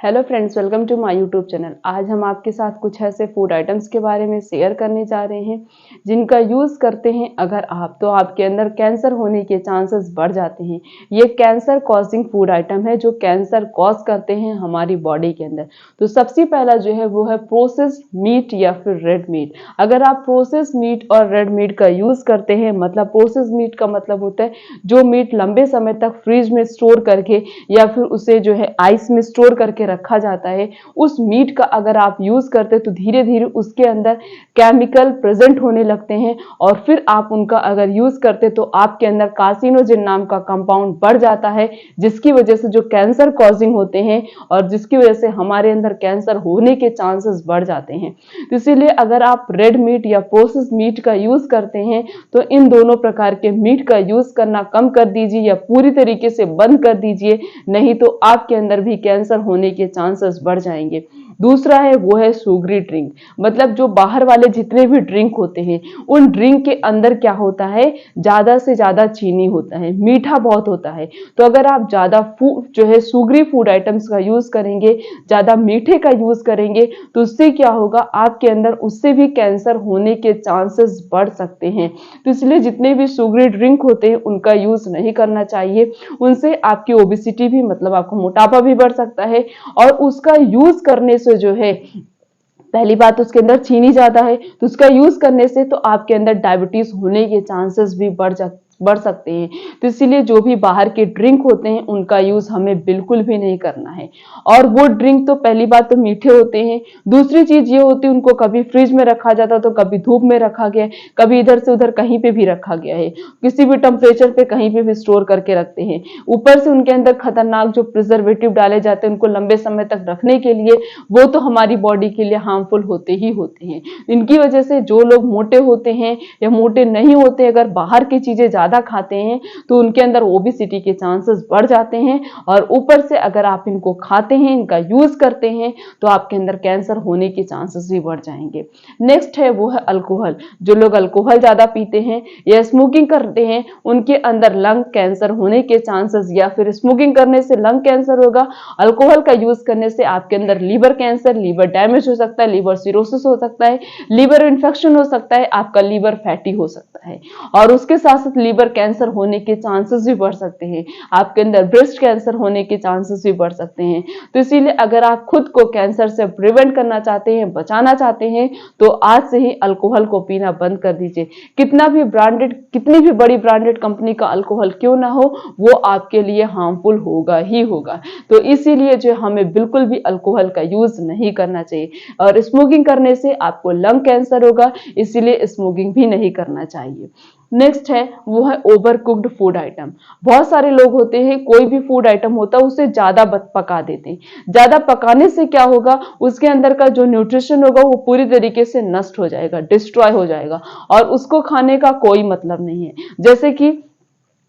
Hello friends, welcome to my YouTube channel. आज हम आपके साथ कुछ ऐसे फूड आइटम्स के बारे में शेयर करने जा रहे हैं जिनका यूज़ करते हैं अगर आप, तो आपके अंदर कैंसर होने के चांसेस बढ़ जाते हैं। ये कैंसर कॉजिंग फूड आइटम है जो कैंसर कॉज करते हैं हमारी बॉडी के अंदर। तो सबसे पहला जो है वो है प्रोसेस्ड मीट या फिर रेड मीट। अगर आप प्रोसेस्ड मीट और रेड मीट का यूज़ करते हैं, मतलब प्रोसेस्ड मीट का मतलब होता है जो मीट लंबे समय तक फ्रिज में स्टोर करके या फिर उसे जो है आइस में स्टोर करके रखा जाता है, उस मीट का अगर आप यूज करते तो धीरे धीरे उसके अंदर केमिकल प्रेजेंट होने लगते हैं और फिर आप उनका अगर यूज करते तो आपके अंदर कार्सिनोजेन नाम का कंपाउंड बढ़ जाता है, जिसकी वजह से जो कैंसर कॉजिंग होते हैं और जिसकी वजह से हमारे अंदर कैंसर होने के चांसेस बढ़ जाते हैं। तो इसीलिए अगर आप रेड मीट या प्रोसेस मीट का यूज करते हैं तो इन दोनों प्रकार के मीट का यूज करना कम कर दीजिए या पूरी तरीके से बंद कर दीजिए, नहीं तो आपके अंदर भी कैंसर होने के चांसेस बढ़ जाएंगे। दूसरा है वो है सुगरी ड्रिंक। मतलब जो बाहर वाले जितने भी ड्रिंक होते हैं उन ड्रिंक के अंदर क्या होता है, ज्यादा से ज्यादा चीनी होता है, मीठा बहुत होता है। तो अगर आप ज्यादा फूड जो है सुगरी फूड आइटम्स का यूज करेंगे, ज्यादा मीठे का यूज करेंगे, तो उससे क्या होगा, आपके अंदर उससे भी कैंसर होने के चांसेस बढ़ सकते हैं। तो इसलिए जितने भी सुगरी ड्रिंक होते हैं उनका यूज नहीं करना चाहिए। उनसे आपकी ओबेसिटी भी, मतलब आपको मोटापा भी बढ़ सकता है। और उसका यूज करने से जो है, पहली बात उसके अंदर चीनी ज्यादा है, तो उसका यूज करने से तो आपके अंदर डायबिटीज होने के चांसेस भी बढ़ सकते हैं। तो इसीलिए जो भी बाहर के ड्रिंक होते हैं उनका यूज हमें बिल्कुल भी नहीं करना है। और वो ड्रिंक तो पहली बात तो मीठे होते हैं, दूसरी चीज ये होती है उनको कभी फ्रिज में रखा जाता तो कभी धूप में रखा गया, कभी इधर से उधर कहीं पे भी रखा गया है, किसी भी टेम्परेचर पे कहीं पे भी स्टोर करके रखते हैं। ऊपर से उनके अंदर खतरनाक जो प्रिजर्वेटिव डाले जाते हैं उनको लंबे समय तक रखने के लिए, वो तो हमारी बॉडी के लिए हार्मफुल होते ही होते हैं। इनकी वजह से जो लोग मोटे होते हैं या मोटे नहीं होते, अगर बाहर की चीजें ज्यादा खाते हैं तो उनके अंदर ओबेसिटी के चांसेस बढ़ जाते हैं। और ऊपर से अगर आप इनको खाते हैं, इनका यूज करते हैं, तो आपके अंदर कैंसर होने के चांसेस भी बढ़ जाएंगे। नेक्स्ट है वो है अल्कोहल। जो लोग अल्कोहल ज्यादा पीते हैं या स्मोकिंग करते हैं उनके अंदर लंग कैंसर होने के चांसेस, या फिर स्मोकिंग करने से लंग कैंसर होगा, अल्कोहल का यूज करने से आपके अंदर लीवर कैंसर, लीवर डैमेज हो सकता है, लीवर सिरोसिस हो सकता है, लीवर इन्फेक्शन हो सकता है, आपका लीवर फैटी हो सकता है। और उसके साथ साथ लीवर कैंसर होने के चांसेस भी बढ़ सकते हैं, आपके अंदर ब्रेस्ट कैंसर होने के चांसेस भी बढ़ सकते हैं। तो इसीलिए अगर आप खुद को कैंसर से प्रिवेंट करना चाहते हैं, बचाना चाहते हैं, तो आज से ही अल्कोहल को पीना बंद कर दीजिए। कितना भी ब्रांडेड, कितनी भी बड़ी ब्रांडेड कंपनी का अल्कोहल क्यों ना हो, वो आपके लिए हार्मफुल होगा ही होगा। तो इसीलिए जो हमें बिल्कुल भी अल्कोहल का यूज नहीं करना चाहिए। और स्मोकिंग करने से आपको लंग कैंसर होगा, इसीलिए स्मोकिंग भी नहीं करना चाहिए। नेक्स्ट है वो है ओवर कुक्ड फूड आइटम। बहुत सारे लोग होते हैं, कोई भी फूड आइटम होता है उसे ज्यादा पका देते हैं। ज्यादा पकाने से क्या होगा, उसके अंदर का जो न्यूट्रिशन होगा वो पूरी तरीके से नष्ट हो जाएगा, डिस्ट्रॉय हो जाएगा, और उसको खाने का कोई मतलब नहीं है। जैसे कि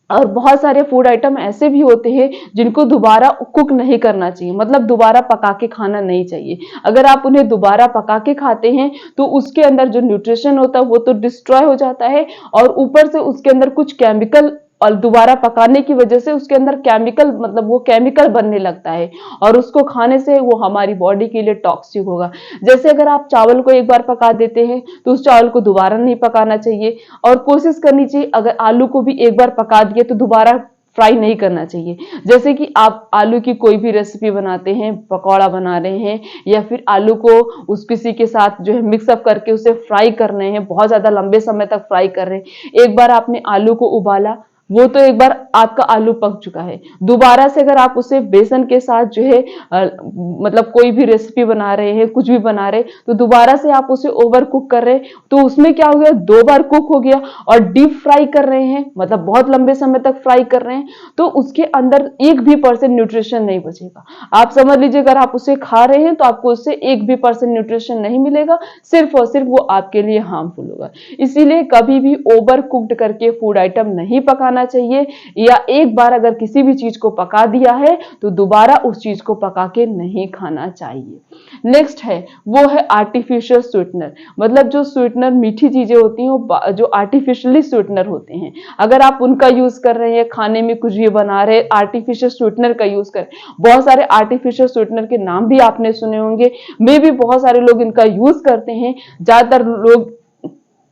और बहुत सारे फूड आइटम ऐसे भी होते हैं जिनको दोबारा कुक नहीं करना चाहिए, मतलब दोबारा पका के खाना नहीं चाहिए। अगर आप उन्हें दोबारा पका के खाते हैं तो उसके अंदर जो न्यूट्रिशन होता है वो तो डिस्ट्रॉय हो जाता है, और ऊपर से उसके अंदर कुछ केमिकल, और दोबारा पकाने की वजह से उसके अंदर केमिकल, मतलब वो केमिकल बनने लगता है, और उसको खाने से वो हमारी बॉडी के लिए टॉक्सिक होगा। जैसे अगर आप चावल को एक बार पका देते हैं तो उस चावल को दोबारा नहीं पकाना चाहिए, और कोशिश करनी चाहिए अगर आलू को भी एक बार पका दिए तो दोबारा फ्राई नहीं करना चाहिए। जैसे कि आप आलू की कोई भी रेसिपी बनाते हैं, पकौड़ा बना रहे हैं, या फिर आलू को उस किसी के साथ जो है मिक्सअप करके उसे फ्राई कर रहे हैं, बहुत ज्यादा लंबे समय तक फ्राई कर रहे हैं, एक बार आपने आलू को उबाला, वो तो एक बार आपका आलू पक चुका है। दोबारा से अगर आप उसे बेसन के साथ जो है मतलब कोई भी रेसिपी बना रहे हैं, कुछ भी बना रहे, तो दोबारा से आप उसे ओवर कुक कर रहे हैं, तो उसमें क्या हो गया, दो बार कुक हो गया, और डीप फ्राई कर रहे हैं, मतलब बहुत लंबे समय तक फ्राई कर रहे हैं, तो उसके अंदर एक भी परसेंट न्यूट्रिशन नहीं बचेगा। आप समझ लीजिए अगर आप उसे खा रहे हैं तो आपको उससे एक भी परसेंट न्यूट्रिशन नहीं मिलेगा, सिर्फ और सिर्फ वो आपके लिए हार्मफुल होगा। इसीलिए कभी भी ओवर कुक्ड करके फूड आइटम नहीं पकाना खाना चाहिए, या एक बार अगर किसी भी चीज को पका दिया है तो दोबारा उस चीज को पका के नहीं खाना चाहिए। नेक्स्ट है वो है आर्टिफिशियल स्वीटनर, मतलब जो स्वीटनर मीठी चीजें होती हैं वो जो आर्टिफिशियली स्वीटनर होते हैं, अगर आप उनका यूज कर रहे हैं, खाने में कुछ भी बना रहे आर्टिफिशियल स्वीटनर का यूज कर, बहुत सारे आर्टिफिशियल स्वीटनर के नाम भी आपने सुने होंगे, मे भी बहुत सारे लोग इनका यूज करते हैं। ज्यादातर लोग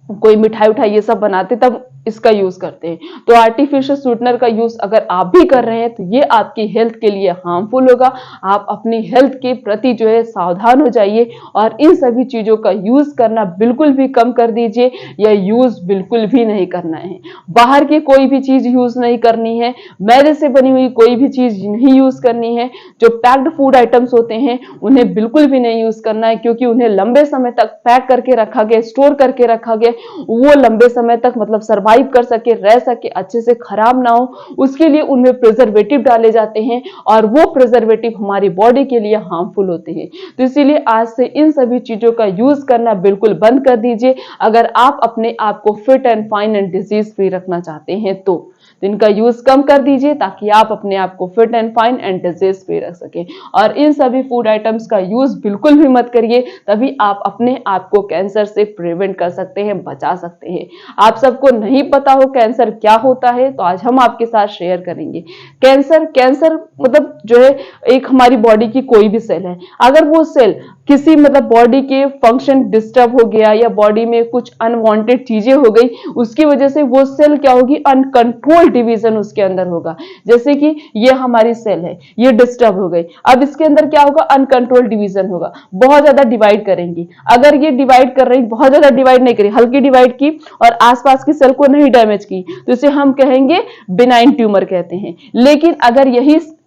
कोई मिठाई उठाई ये सब बनाते तब इसका यूज करते हैं। तो आर्टिफिशियल स्वीटनर का यूज अगर आप भी कर रहे हैं तो ये आपकी हेल्थ के लिए हार्मफुल होगा। आप अपनी हेल्थ के प्रति जो है सावधान हो जाइए और इन सभी चीजों का यूज करना बिल्कुल भी कम कर दीजिए, या यूज बिल्कुल भी नहीं करना है। बाहर की कोई भी चीज यूज नहीं करनी है, मैदे से बनी हुई कोई भी चीज नहीं यूज करनी है। जो पैक्ड फूड आइटम्स होते हैं उन्हें बिल्कुल भी नहीं यूज करना है, क्योंकि उन्हें लंबे समय तक पैक करके रखा गया, स्टोर करके रखा गया, वो लंबे समय तक मतलब सर्वाइव कर सके, रह सके, अच्छे से खराब ना हो, उसके लिए उनमें प्रिजर्वेटिव डाले जाते हैं और वो प्रिजर्वेटिव हमारी बॉडी के लिए हार्मफुल होते हैं। तो इसीलिए आज से इन सभी चीजों का यूज करना बिल्कुल बंद कर दीजिए अगर आप अपने आप को fit and fine and disease free रखना चाहते हैं तो इनका यूज कम कर दीजिए ताकि आप अपने आप को fit and fine and disease free रख सके। और इन सभी फूड आइटम्स का यूज बिल्कुल भी मत करिए, तभी आप अपने आप को कैंसर से प्रिवेंट कर सकते हैं, बचा सकते हैं। आप सबको नहीं पता हो कैंसर क्या होता है तो आज हम आपके साथ शेयर करेंगे। कैंसर मतलब जो है एक हमारी बॉडी की कोई भी सेल है, अगर वो सेल किसी मतलब बॉडी के फंक्शन डिस्टर्ब हो गया या बॉडी में कुछ अनवांटेड चीजें हो गई, उसकी वजह से वो सेल क्या होगी, अनकंट्रोल्ड डिवीजन उसके अंदर होगा। जैसे कि ये हमारी सेल है, ये डिस्टर्ब हो गई, अब इसके अंदर क्या होगा, अनकंट्रोल्ड डिवीजन होगा, बहुत ज्यादा डिवाइड करेंगी। अगर ये डिवाइड कर रही, बहुत ज्यादा डिवाइड नहीं करी, हल्की डिवाइड की और आसपास की सेल को नहीं डैमेज की, तो इसे हम कहेंगे बिनाइन ट्यूमर कहते हैं। लेकिन अगर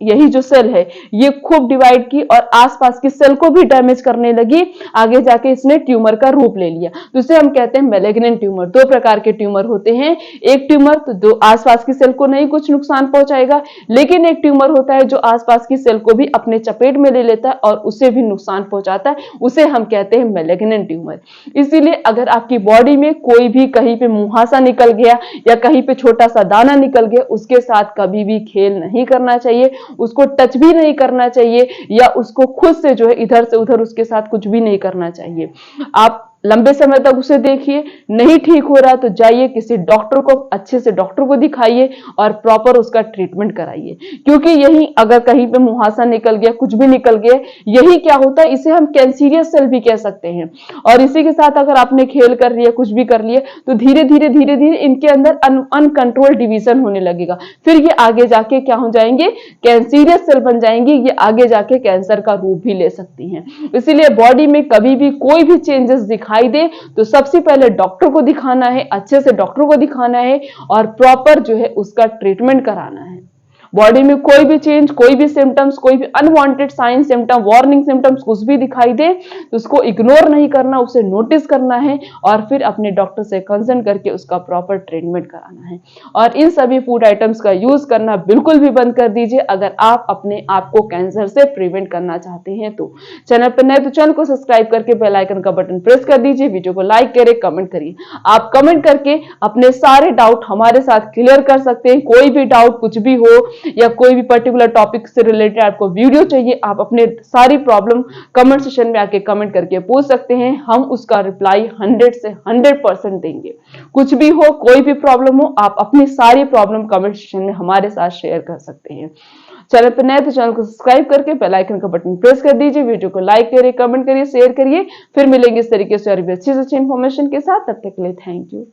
यही जो सेल है ये खूब डिवाइड की और आसपास की सेल को भी डैमेज करने लगी, आगे जाके इसने ट्यूमर का रूप ले लिया, तो इसे हम कहते हैं मैलिग्नेंट ट्यूमर। दो प्रकार के ट्यूमर होते हैं, एक ट्यूमर तो दो आसपास की सेल को नहीं कुछ नुकसान पहुंचाएगा, लेकिन एक ट्यूमर होता है जो आसपास की सेल को भी अपने चपेट में ले लेता है और उसे भी नुकसान पहुंचाता है, उसे हम कहते हैं मैलिग्नेंट ट्यूमर। इसीलिए अगर आपकी बॉडी में कोई भी कहीं पे मुहासा निकल गया या कहीं पे छोटा सा दाना निकल गया, उसके साथ कभी भी खेल नहीं करना चाहिए, उसको टच भी नहीं करना चाहिए, या उसको खुद से जो है इधर से उधर उसके साथ कुछ भी नहीं करना चाहिए। आप लंबे समय तक उसे देखिए, नहीं ठीक हो रहा तो जाइए किसी डॉक्टर को, अच्छे से डॉक्टर को दिखाइए और प्रॉपर उसका ट्रीटमेंट कराइए। क्योंकि यही अगर कहीं पे मुहासा निकल गया, कुछ भी निकल गया, यही क्या होता है, इसे हम कैंसीरियस सेल भी कह सकते हैं। और इसी के साथ अगर आपने खेल कर लिया, कुछ भी कर लिया, तो धीरे धीरे इनके अंदर अनकंट्रोल डिवीजन होने लगेगा, फिर ये आगे जाके क्या हो जाएंगे, कैंसीरियस सेल बन जाएंगे, ये आगे जाके कैंसर का रूप भी ले सकती हैं। इसीलिए बॉडी में कभी भी कोई भी चेंजेस दिखाई दे तो सबसे पहले डॉक्टर को दिखाना है, अच्छे से डॉक्टर को दिखाना है और प्रॉपर जो है उसका ट्रीटमेंट कराना है। बॉडी में कोई भी चेंज, कोई भी सिम्टम्स, कोई भी unwanted sign, symptom, warning symptoms कुछ भी दिखाई दे तो उसको इग्नोर नहीं करना, उसे नोटिस करना है और फिर अपने डॉक्टर से कंसल्ट करके उसका प्रॉपर ट्रीटमेंट कराना है। और इन सभी फूड आइटम्स का यूज करना बिल्कुल भी बंद कर दीजिए अगर आप अपने आप को कैंसर से प्रिवेंट करना चाहते हैं तो। चैनल पर नए तो चैनल को सब्सक्राइब करके बेल आइकन का बटन प्रेस कर दीजिए, वीडियो को लाइक करें, कमेंट करिए। आप कमेंट करके अपने सारे डाउट हमारे साथ क्लियर कर सकते हैं। कोई भी डाउट कुछ भी हो या कोई भी पर्टिकुलर टॉपिक से रिलेटेड आपको वीडियो चाहिए, आप अपने सारी प्रॉब्लम कमेंट सेक्शन में आके कमेंट करके पूछ सकते हैं, हम उसका रिप्लाई 100 से 100% देंगे। कुछ भी हो, कोई भी प्रॉब्लम हो, आप अपनी सारी प्रॉब्लम कमेंट सेक्शन में हमारे साथ शेयर कर सकते हैं। चैनल पर नए तो चैनल को सब्सक्राइब करके बेल आइकन का बटन प्रेस कर दीजिए, वीडियो को लाइक करिए, कमेंट करिए, शेयर करिए। फिर मिलेंगे इस तरीके से और भी अच्छी इन्फॉर्मेशन के साथ, तब तक के लिए थैंक यू।